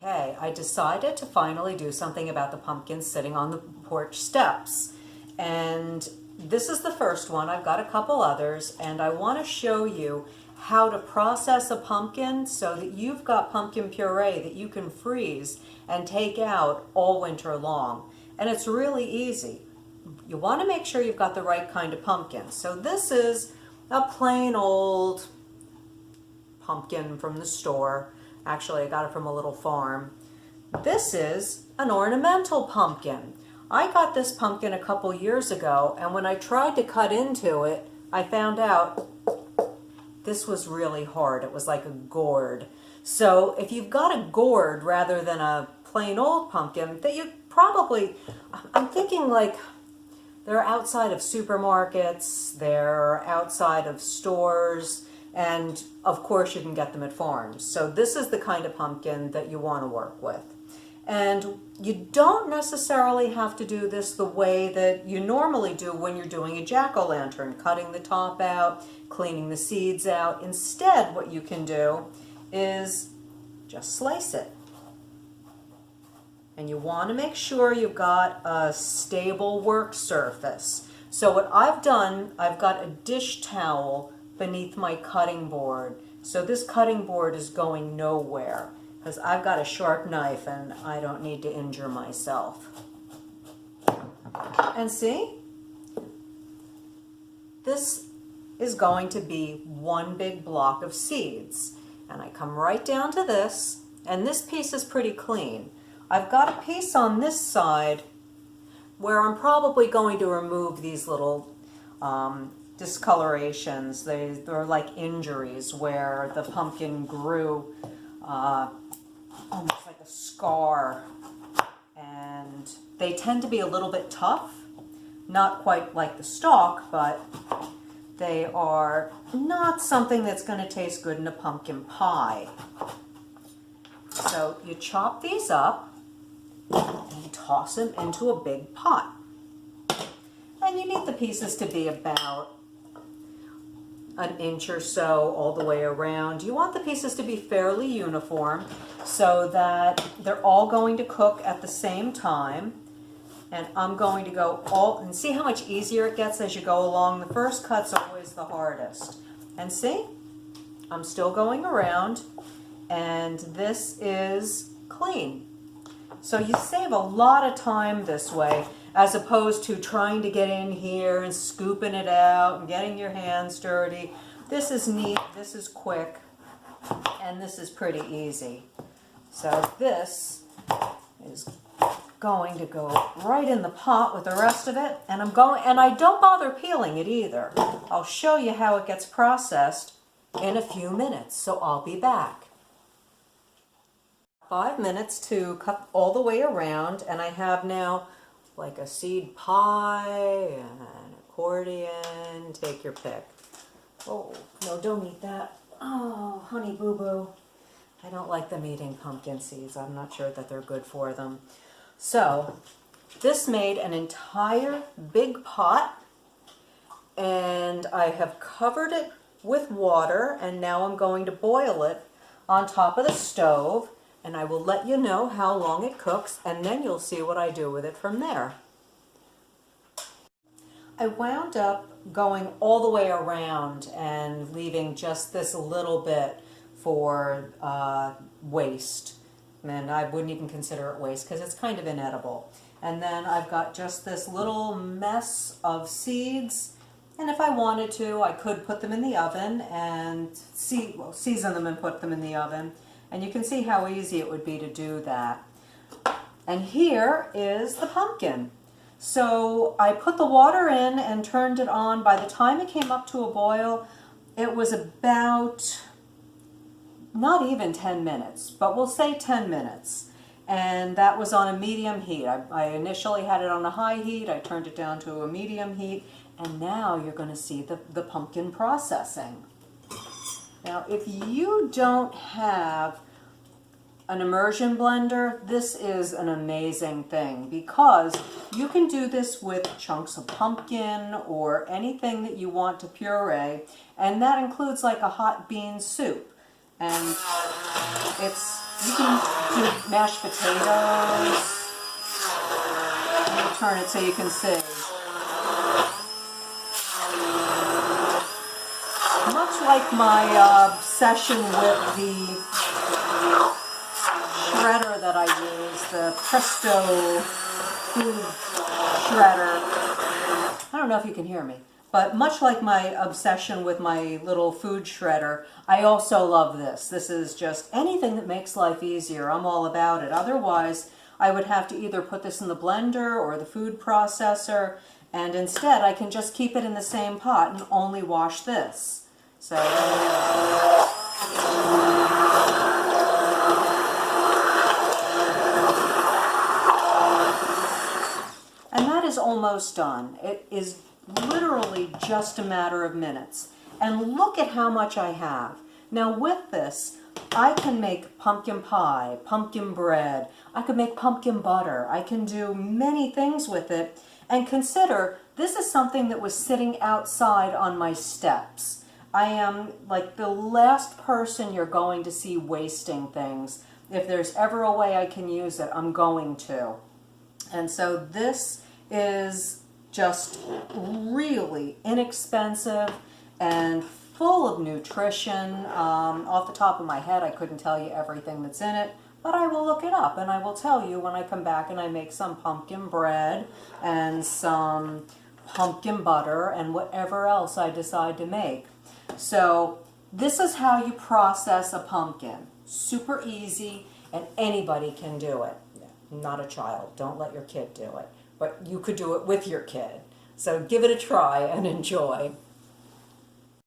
Okay, I decided to finally do something about the pumpkins sitting on the porch steps. And this is the first one. I've got a couple others, and I want to show you how to process a pumpkin so that you've got pumpkin puree that you can freeze and take out all winter long. And it's really easy. You want to make sure you've got the right kind of pumpkin. So this is a plain old pumpkin from the store. Actually, I got it from a little farm. This is an ornamental pumpkin. I got this pumpkin a couple years ago, and when I tried to cut into it, I found out this was really hard. It was like a gourd. So if you've got a gourd rather than a plain old pumpkin, that you probably, I'm thinking like they're outside of supermarkets, they're outside of stores, and of course you can get them at farms. So this is the kind of pumpkin that you want to work with. And you don't necessarily have to do this the way that you normally do when you're doing a jack-o'-lantern, cutting the top out, cleaning the seeds out. Instead, what you can do is just slice it. And you want to make sure you've got a stable work surface. So what I've done, I've got a dish towel beneath my cutting board. So this cutting board is going nowhere because I've got a sharp knife and I don't need to injure myself. And see? This is going to be one big block of seeds. And I come right down to this, and this piece is pretty clean. I've got a piece on this side where I'm probably going to remove these little discolorations. They're like injuries where the pumpkin grew almost like a scar. And they tend to be a little bit tough. Not quite like the stalk, but they are not something that's going to taste good in a pumpkin pie. So you chop these up and toss them into a big pot. And you need the pieces to be about an inch or so all the way around. You want the pieces to be fairly uniform so that they're all going to cook at the same time. And I'm going to go and see how much easier it gets as you go along. The first cut's always the hardest. And see, I'm still going around, and this is clean. So you save a lot of time this way, as opposed to trying to get in here and scooping it out and getting your hands dirty. This is neat, this is quick, and this is pretty easy. So this is going to go right in the pot with the rest of it, and I don't bother peeling it either. I'll show you how it gets processed in a few minutes, so I'll be back. 5 minutes to cut all the way around, and I have now like a seed pie and an accordion, take your pick. Oh, no, don't eat that. Oh, honey boo-boo. I don't like them eating pumpkin seeds. I'm not sure that they're good for them. So this made an entire big pot, and I have covered it with water, and now I'm going to boil it on top of the stove, and I will let you know how long it cooks, and then you'll see what I do with it from there. I wound up going all the way around and leaving just this little bit for waste. And I wouldn't even consider it waste because it's kind of inedible. And then I've got just this little mess of seeds. And if I wanted to, I could put them in the oven and season them and put them in the oven. And you can see how easy it would be to do that. And here is the pumpkin. So I put the water in and turned it on. By the time it came up to a boil, it was about not even 10 minutes, but we'll say 10 minutes. And that was on a medium heat. I initially had it on a high heat. I turned it down to a medium heat. And now you're going to see the pumpkin processing. Now, if you don't have an immersion blender, this is an amazing thing because you can do this with chunks of pumpkin or anything that you want to puree, and that includes like a hot bean soup. And it's You can do mashed potatoes. Let me turn it so you can see. Much like my obsession with the shredder that I use, the Presto food shredder. I don't know if you can hear me, but much like my obsession with my little food shredder, I also love this. This is just anything that makes life easier. I'm all about it. Otherwise, I would have to either put this in the blender or the food processor, and instead I can just keep it in the same pot and only wash this. So, and that is almost done. It is literally just a matter of minutes. And look at how much I have. Now with this, I can make pumpkin pie, pumpkin bread, I could make pumpkin butter, I can do many things with it. And consider, this is something that was sitting outside on my steps. I am like the last person you're going to see wasting things. If there's ever a way I can use it, I'm going to. And so this is just really inexpensive and full of nutrition. Off the top of my head, I couldn't tell you everything that's in it, but I will look it up and I will tell you when I come back and I make some pumpkin bread and some pumpkin butter and whatever else I decide to make. So this is how you process a pumpkin. Super easy, and anybody can do it. Not a child. Don't let your kid do it. But you could do it with your kid. So give it a try and enjoy.